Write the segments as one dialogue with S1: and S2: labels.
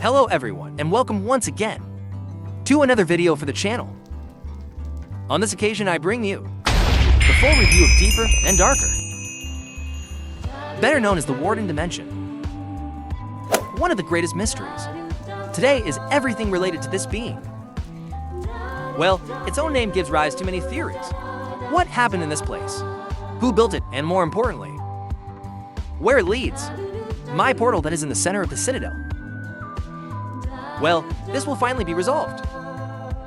S1: Hello everyone, and welcome once again to another video for the channel. On this occasion, I bring you the full review of Deeper and Darker, better known as the Warden Dimension. One of the greatest mysteries today is everything related to this being. Well, its own name gives rise to many theories. What happened in this place? Who built it? And more importantly, where it leads? My portal that is in the center of the Citadel. Well, this will finally be resolved,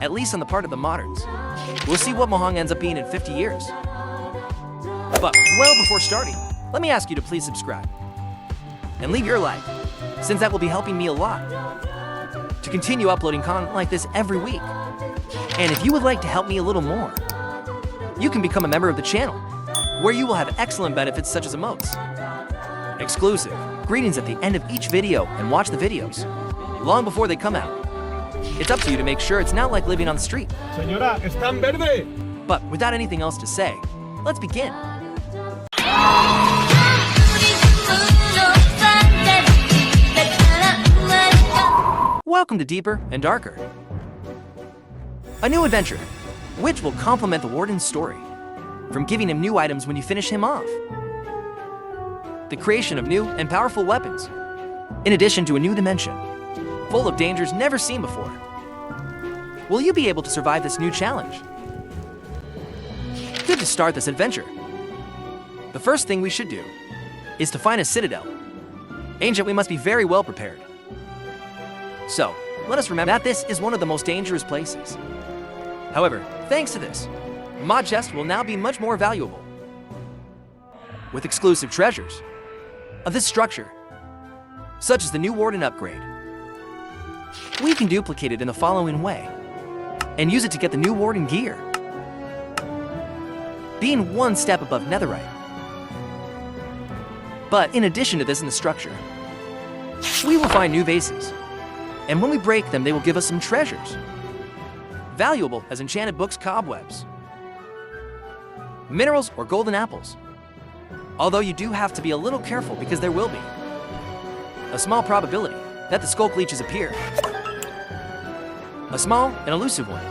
S1: at least on the part of the moderns. We'll see what Mohang ends up being in 50 years. But, well, before starting, let me ask you to please subscribe and leave your like, since that will be helping me a lot to continue uploading content like this every week. And if you would like to help me a little more, you can become a member of the channel, where you will have excellent benefits such as emotes, exclusive greetings at the end of each video, and watch the videos long before they come out. It's up to you to make sure it's not like living on the street.
S2: Señora, está en verde.
S1: But without anything else to say, let's begin. Welcome to Deeper and Darker, a new adventure which will complement the Warden's story, from giving him new items when you finish him off, the creation of new and powerful weapons, in addition to a new dimension full of dangers never seen before. Will you be able to survive this new challenge? Good to start this adventure. The first thing we should do is to find a citadel. Ancient, we must be very well prepared. So, let us remember that this is one of the most dangerous places. However, thanks to this, mod chest will now be much more valuable, with exclusive treasures of this structure, such as the new Warden upgrade. We can duplicate it in the following way, and use it to get the new Warden gear, being one step above netherite. But in addition to this in the structure, we will find new vases, and when we break them, they will give us some treasures, valuable as enchanted books, cobwebs, minerals, or golden apples. Although you do have to be a little careful because there will be a small probability that the skulk leeches appear. A small and elusive one,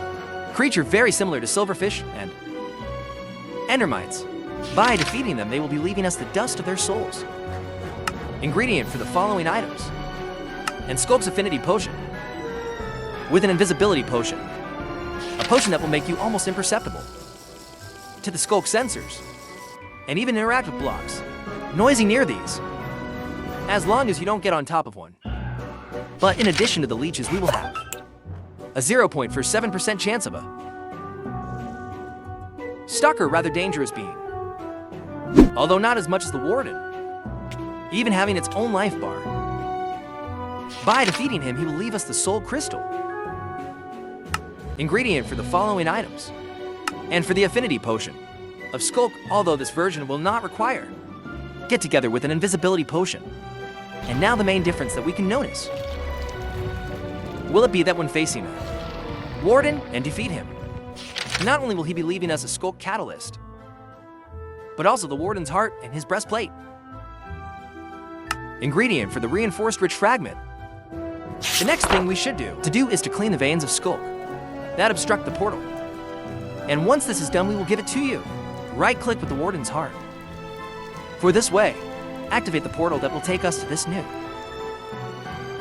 S1: creature very similar to silverfish and endermites. By defeating them, they will be leaving us the dust of their souls. Ingredient for the following items: and Skulk's affinity potion, with an invisibility potion, a potion that will make you almost imperceptible to the Skulk sensors, and even interact with blocks noisy near these, as long as you don't get on top of one. But in addition to the leeches, we will have a 0.47% chance of a stalker, rather dangerous being, although not as much as the Warden, even having its own life bar. By defeating him, he will leave us the soul crystal, ingredient for the following items, and for the affinity potion of Skulk, although this version will not require get together with an invisibility potion. And now the main difference that we can notice. Will it be that when facing a Warden and defeat him, not only will he be leaving us a Skulk catalyst, but also the Warden's heart and his breastplate, ingredient for the reinforced rich fragment. The next thing we should do is to clean the veins of Skulk that obstruct the portal. And once this is done, we will give it to you. Right-click with the Warden's heart. For this way, activate the portal that will take us to this new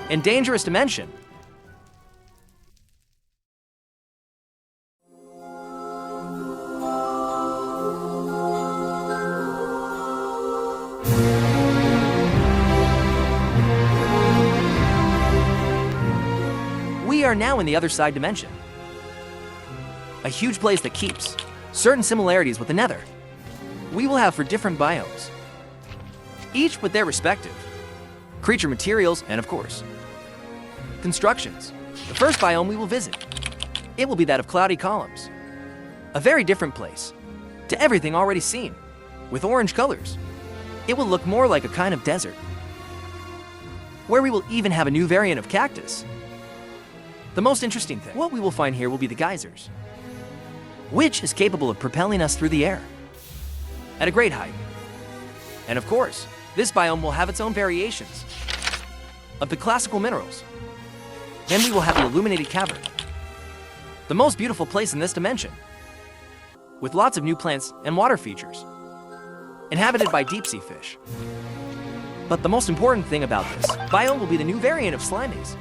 S1: and dangerous dimension. We are now in the other side dimension, a huge place that keeps certain similarities with the Nether. We will have for different biomes, each with their respective creature materials and, of course, constructions. The first biome we will visit, it will be that of cloudy columns, a very different place to everything already seen. With orange colors, it will look more like a kind of desert, where we will even have a new variant of cactus. The most interesting thing, what we will find here, will be the geysers, which is capable of propelling us through the air at a great height. And of course, this biome will have its own variations of the classical minerals, Then we will have the illuminated cavern, the most beautiful place in this dimension, with lots of new plants and water features, inhabited by deep-sea fish. But the most important thing about this biome will be the new variant of Slimies.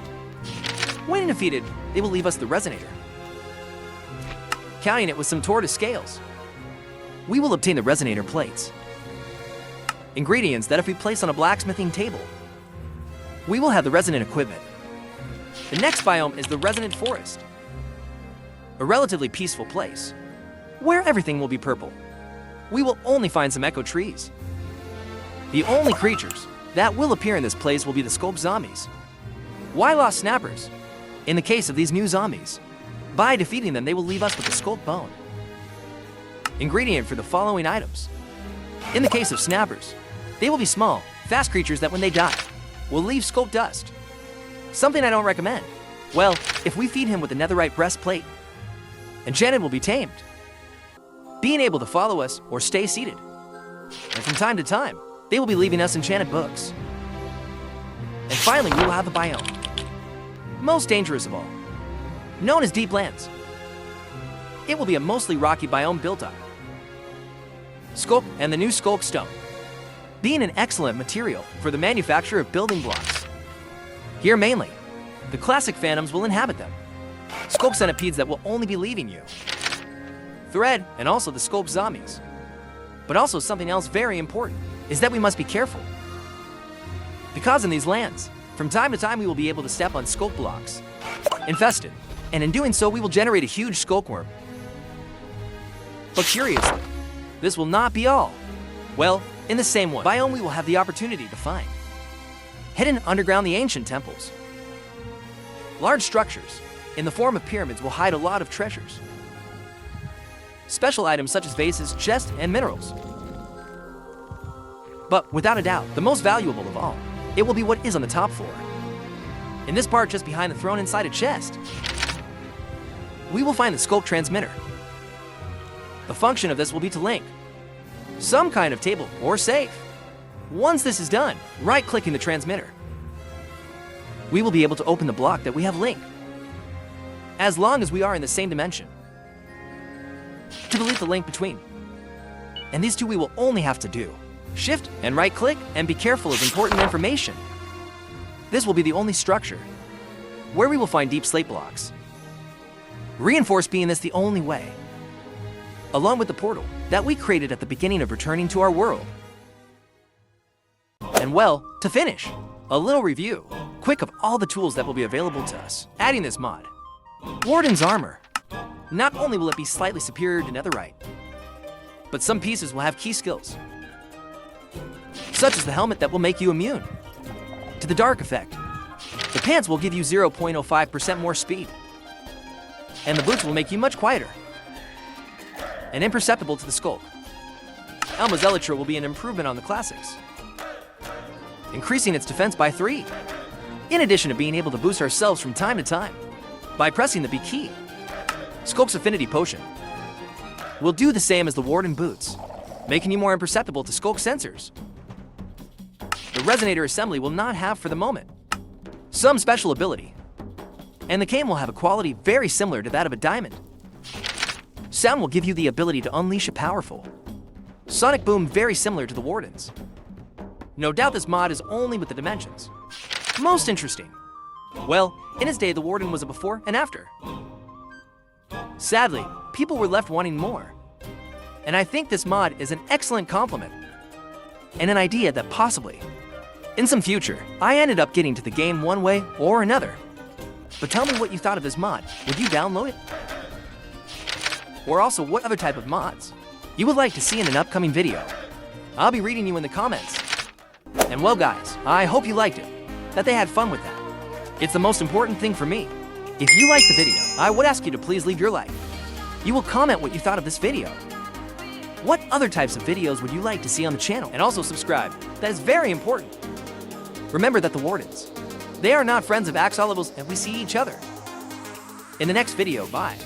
S1: When defeated, they will leave us the Resonator, counting it with some tortoise scales. We will obtain the Resonator plates, ingredients that if we place on a blacksmithing table, we will have the resonant equipment. The next biome is the Resonant Forest, a relatively peaceful place, where everything will be purple. We will only find some echo trees. The only creatures that will appear in this place will be the Sculpt zombies. Why lost snappers? In the case of these new zombies, by defeating them, they will leave us with the Sculpt bone, ingredient for the following items. In the case of snappers, they will be small, fast creatures that when they die, will leave Sculpt dust. Something I don't recommend. Well, if we feed him with the netherite breastplate, Enchanted will be tamed, being able to follow us or stay seated. And from time to time, they will be leaving us enchanted books. And finally, we will have the biome, most dangerous of all, known as Deep Lands. It will be a mostly rocky biome built up Sculpt and the new Sculpt stone, being an excellent material for the manufacture of building blocks. Here mainly, the classic phantoms will inhabit them, Sculpt centipedes that will only be leaving you, Thread, and also the Sculpt zombies. But also something else very important is that we must be careful, because in these lands, from time to time we will be able to step on Sculpt blocks, infested, and in doing so we will generate a huge Sculpt worm. But curiously, this will not be all. Well, in the same one biome we will have the opportunity to find hidden underground the ancient temples. Large structures in the form of pyramids will hide a lot of treasures. Special items such as vases, chests, and minerals. But without a doubt, the most valuable of all, it will be what is on the top floor. In this part just behind the throne inside a chest, we will find the Sculpt transmitter. The function of this will be to link some kind of table or safe. Once this is done, right-clicking the transmitter, we will be able to open the block that we have linked, as long as we are in the same dimension, to delete the link between. And these two we will only have to do shift and right-click and be careful of important information. This will be the only structure where we will find deep slate blocks. Reinforce being this the only way, along with the portal that we created at the beginning of returning to our world. And well, to finish, a little review, quick of all the tools that will be available to us. Adding this mod, Warden's armor. Not only will it be slightly superior to netherite, but some pieces will have key skills, such as the helmet that will make you immune to the dark effect. The pants will give you 0.05% more speed, and the boots will make you much quieter and imperceptible to the Sculpt. Elma's Elytra will be an improvement on the classics, increasing its defense by 3, in addition to being able to boost ourselves from time to time by pressing the B key. Sculpt's Affinity Potion will do the same as the Warden boots, making you more imperceptible to Sculpt sensors. The Resonator Assembly will not have for the moment some special ability, and the cane will have a quality very similar to that of a diamond. Sound will give you the ability to unleash a powerful sonic boom very similar to the Warden's. No doubt this mod is only with the dimensions. Most interesting. Well, in its day the Warden was a before and after. Sadly, people were left wanting more. And I think this mod is an excellent compliment and an idea that possibly, in some future, I ended up getting to the game one way or another. But tell me what you thought of this mod. Would you download it? Or also what other type of mods you would like to see in an upcoming video. I'll be reading you in the comments. And well guys, I hope you liked it, that they had fun with that. It's the most important thing for me. If you liked the video, I would ask you to please leave your like. You will comment what you thought of this video. What other types of videos would you like to see on the channel? And also subscribe, that is very important. Remember that the Wardens, they are not friends of Axolotls and we see each other in the next video. Bye.